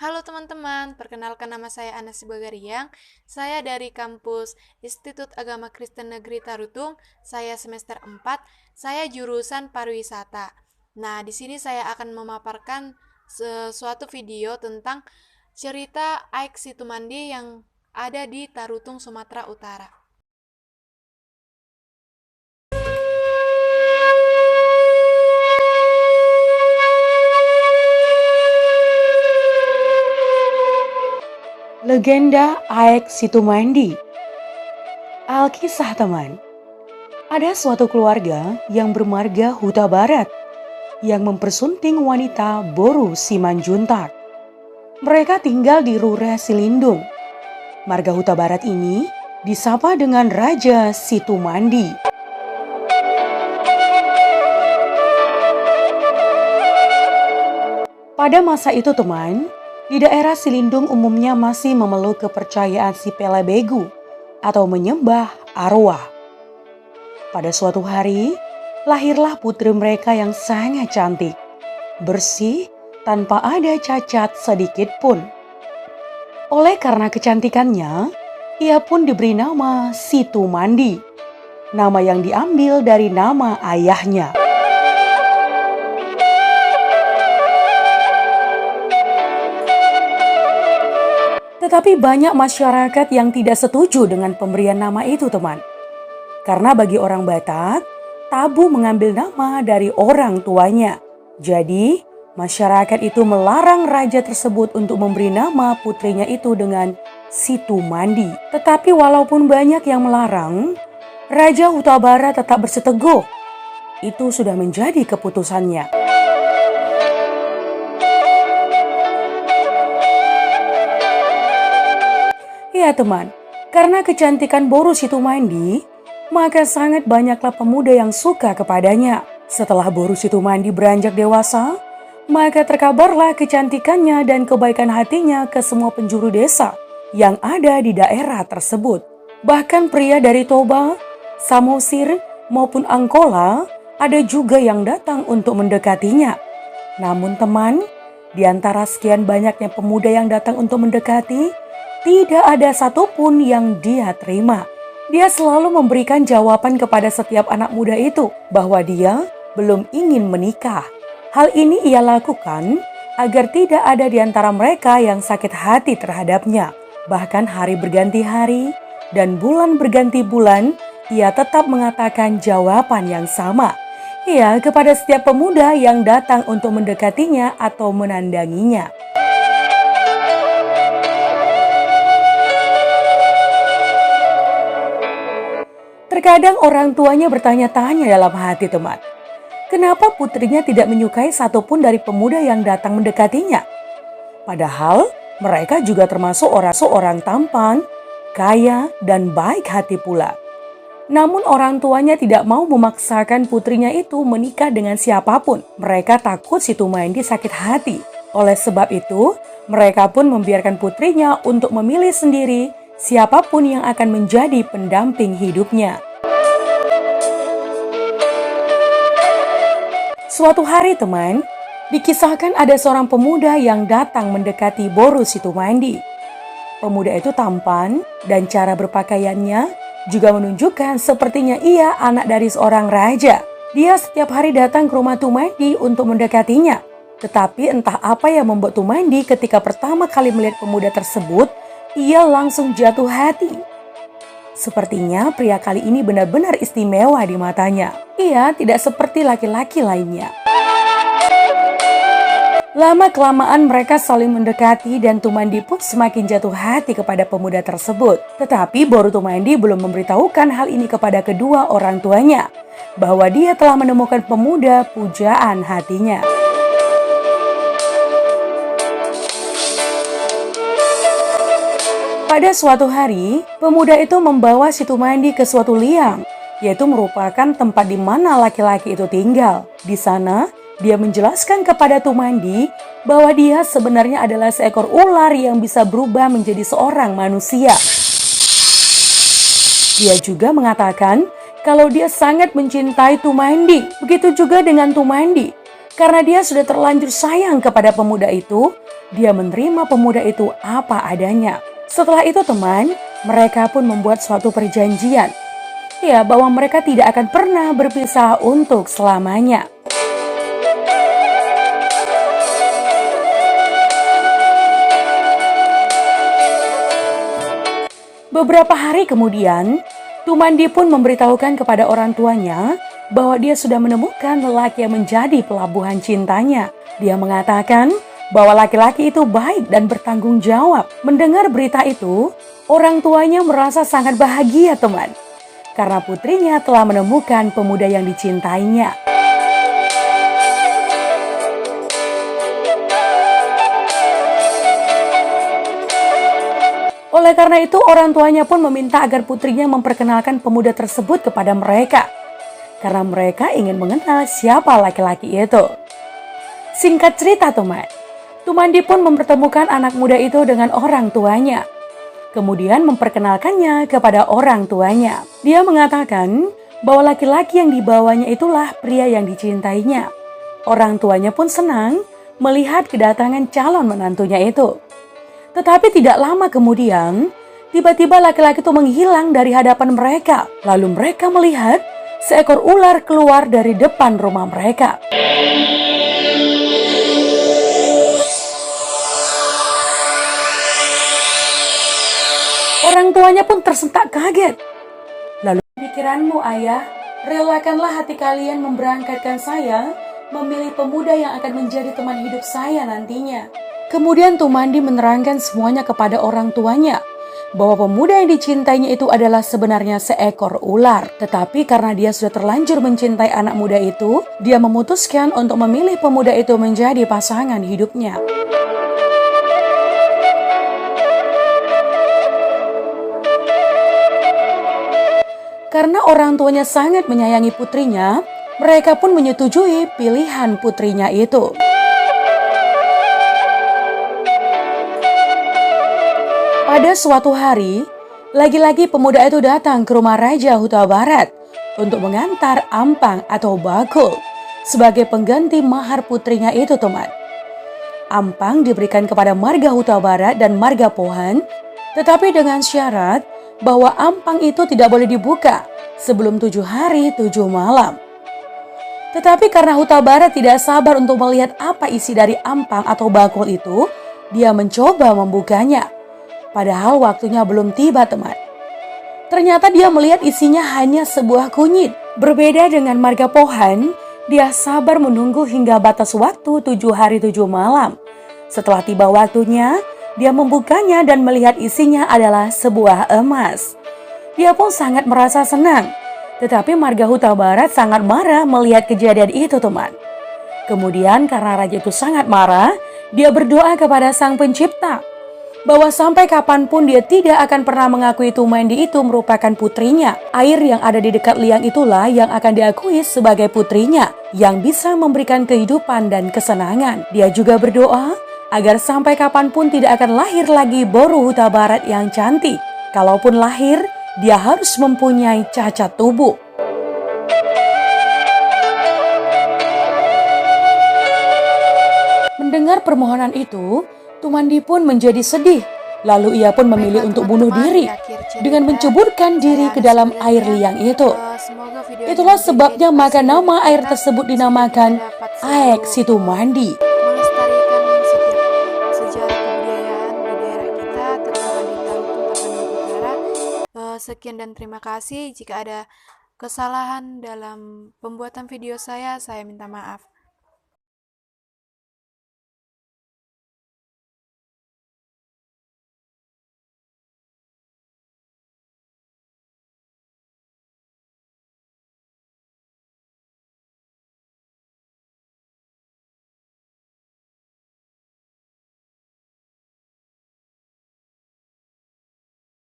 Halo teman-teman, perkenalkan nama saya Ana Sibagariang. Saya dari kampus Institut Agama Kristen Negeri Tarutung. Saya semester 4. Saya jurusan pariwisata. Nah, di sini saya akan memaparkan suatu video tentang cerita Aik Situmandi yang ada di Tarutung, Sumatera Utara. Legenda Aek Situmandi. Alkisah teman, ada suatu keluarga yang bermarga Huta Barat yang mempersunting wanita Boru Simanjuntak. Mereka tinggal di Rurah Silindung. Marga Huta Barat ini disapa dengan Raja Situmandi. Pada masa itu teman, di daerah Silindung umumnya masih memeluk kepercayaan si Pelebegu atau menyembah arwah. Pada suatu hari, lahirlah putri mereka yang sangat cantik, bersih, tanpa ada cacat sedikit pun. Oleh karena kecantikannya, ia pun diberi nama Situmandi, nama yang diambil dari nama ayahnya. Tetapi banyak masyarakat yang tidak setuju dengan pemberian nama itu, teman. Karena bagi orang Batak, tabu mengambil nama dari orang tuanya. Jadi, masyarakat itu melarang raja tersebut untuk memberi nama putrinya itu dengan Situmandi. Tetapi walaupun banyak yang melarang, Raja Huta Barat tetap berseteguh. Itu sudah menjadi keputusannya. Ya teman, karena kecantikan Boru Situmandi, maka sangat banyaklah pemuda yang suka kepadanya. Setelah Boru Situmandi beranjak dewasa, maka terkabarlah kecantikannya dan kebaikan hatinya ke semua penjuru desa yang ada di daerah tersebut. Bahkan pria dari Toba, Samosir maupun Angkola ada juga yang datang untuk mendekatinya. Namun teman, di antara sekian banyaknya pemuda yang datang untuk mendekati, tidak ada satupun yang dia terima. Dia selalu memberikan jawaban kepada setiap anak muda itu bahwa dia belum ingin menikah. Hal ini ia lakukan agar tidak ada di antara mereka yang sakit hati terhadapnya. Bahkan hari berganti hari dan bulan berganti bulan, ia tetap mengatakan jawaban yang sama. Ia kepada setiap pemuda yang datang untuk mendekatinya atau menandanginya. Terkadang orang tuanya bertanya-tanya dalam hati teman, kenapa putrinya tidak menyukai satupun dari pemuda yang datang mendekatinya? Padahal mereka juga termasuk orang tampan, kaya, dan baik hati pula. Namun orang tuanya tidak mau memaksakan putrinya itu menikah dengan siapapun. Mereka takut Situmandi sakit hati. Oleh sebab itu, mereka pun membiarkan putrinya untuk memilih sendiri siapapun yang akan menjadi pendamping hidupnya. Suatu hari teman, dikisahkan ada seorang pemuda yang datang mendekati Boru Situmandi. Pemuda itu tampan dan cara berpakaiannya juga menunjukkan sepertinya ia anak dari seorang raja. Dia setiap hari datang ke rumah Tumandi untuk mendekatinya. Tetapi entah apa yang membuat Tumandi ketika pertama kali melihat pemuda tersebut, ia langsung jatuh hati. Sepertinya pria kali ini benar-benar istimewa di matanya. Ia tidak seperti laki-laki lainnya. Lama-kelamaan mereka saling mendekati dan Tumandi pun semakin jatuh hati kepada pemuda tersebut. Tetapi Boru Tumandi belum memberitahukan hal ini kepada kedua orang tuanya, bahwa dia telah menemukan pemuda pujaan hatinya. Pada suatu hari, pemuda itu membawa Situmandi ke suatu liang, yaitu merupakan tempat di mana laki-laki itu tinggal. Di sana, dia menjelaskan kepada Tumandi bahwa dia sebenarnya adalah seekor ular yang bisa berubah menjadi seorang manusia. Dia juga mengatakan kalau dia sangat mencintai Tumandi. Begitu juga dengan Tumandi. Karena dia sudah terlanjur sayang kepada pemuda itu, dia menerima pemuda itu apa adanya. Setelah itu teman, mereka pun membuat suatu perjanjian. Ya, bahwa mereka tidak akan pernah berpisah untuk selamanya. Beberapa hari kemudian, Tumandi pun memberitahukan kepada orang tuanya bahwa dia sudah menemukan lelaki yang menjadi pelabuhan cintanya. Dia mengatakan bahwa laki-laki itu baik dan bertanggung jawab. Mendengar berita itu, orang tuanya merasa sangat bahagia teman, karena putrinya telah menemukan pemuda yang dicintainya. Oleh karena itu, orang tuanya pun meminta agar putrinya memperkenalkan pemuda tersebut kepada mereka, karena mereka ingin mengenal siapa laki-laki itu. Singkat cerita teman, Tumandi pun mempertemukan anak muda itu dengan orang tuanya, kemudian memperkenalkannya kepada orang tuanya. Dia mengatakan bahwa laki-laki yang dibawanya itulah pria yang dicintainya. Orang tuanya pun senang melihat kedatangan calon menantunya itu. Tetapi tidak lama kemudian, tiba-tiba laki-laki itu menghilang dari hadapan mereka. Lalu mereka melihat seekor ular keluar dari depan rumah mereka. Orang tuanya pun tersentak kaget. Lalu, pikiranmu ayah, relakanlah hati kalian memberangkatkan saya memilih pemuda yang akan menjadi teman hidup saya nantinya. Kemudian Tumandi menerangkan semuanya kepada orang tuanya, bahwa pemuda yang dicintainya itu adalah sebenarnya seekor ular. Tetapi karena dia sudah terlanjur mencintai anak muda itu, dia memutuskan untuk memilih pemuda itu menjadi pasangan hidupnya. Karena orang tuanya sangat menyayangi putrinya, mereka pun menyetujui pilihan putrinya itu. Pada suatu hari, lagi-lagi pemuda itu datang ke rumah Raja Huta Barat untuk mengantar ampang atau bakul sebagai pengganti mahar putrinya itu teman. Ampang diberikan kepada marga Huta Barat dan marga Pohan, tetapi dengan syarat bahwa ampang itu tidak boleh dibuka sebelum 7 hari 7 malam. Tetapi karena Huta Barat tidak sabar untuk melihat apa isi dari ampang atau bakul itu, dia mencoba membukanya. Padahal waktunya belum tiba teman. Ternyata dia melihat isinya hanya sebuah kunyit. Berbeda dengan marga Pohan, dia sabar menunggu hingga batas waktu 7 hari 7 malam. Setelah tiba waktunya, dia membukanya dan melihat isinya adalah sebuah emas. Dia pun sangat merasa senang. Tetapi marga Huta Barat sangat marah melihat kejadian itu teman. Kemudian karena raja itu sangat marah, dia berdoa kepada Sang Pencipta bahwa sampai kapanpun dia tidak akan pernah mengakui Tumandi itu merupakan putrinya. Air yang ada di dekat liang itulah yang akan diakui sebagai putrinya, yang bisa memberikan kehidupan dan kesenangan. Dia juga berdoa agar sampai kapanpun tidak akan lahir lagi Boru Huta Barat yang cantik. Kalaupun lahir, dia harus mempunyai cacat tubuh. Mendengar permohonan itu, Tumandi pun menjadi sedih. Lalu ia pun memilih untuk bunuh diri dengan menceburkan diri ke dalam air liang itu. Itulah sebabnya maka nama air tersebut dinamakan Aek Situmandi. Melestarikan setiap sejarah kebudayaan di daerah kita, terutama di Tarutung Tapanuli Utara. Sekian dan terima kasih. Jika ada kesalahan dalam pembuatan video saya minta maaf.